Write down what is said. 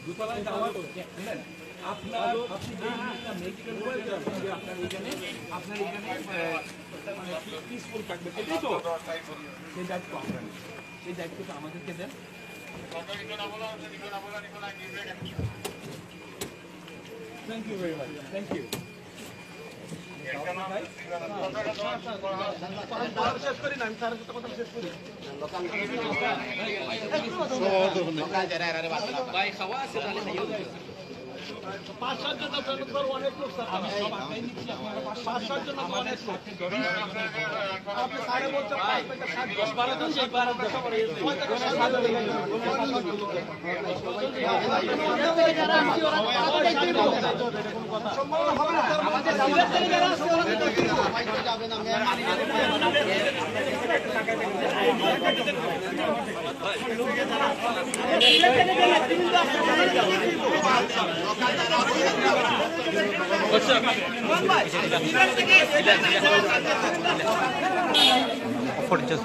দুতলায় যাওয়ার আপনার আপনি মেডিকেল আপনার এখানে মানে পিসফুল থাকবে এটাই তো সেই দায়িত্ব আপনার সেই দায়িত্বটা আমাদেরকে দেন thank you very much thank you শেষ করি না আমি স্যারের সাথে কথা শেষ করি ভাই খাওয়া আছে তাহলে খাইও যাবে 5-7 জন অনেক লোক স্যার আমি সব আগে নিচ্ছি আপনারা 5-7 জন অনেক লোক আপনি সাড়ে বলতে 10-12 জন যে 12 দেখা পড়ে যারা আসছে ওরা সম্ভব হবে না আমাদের সিলেট থেকে যারা আসছে ওরা যাবে না Afford just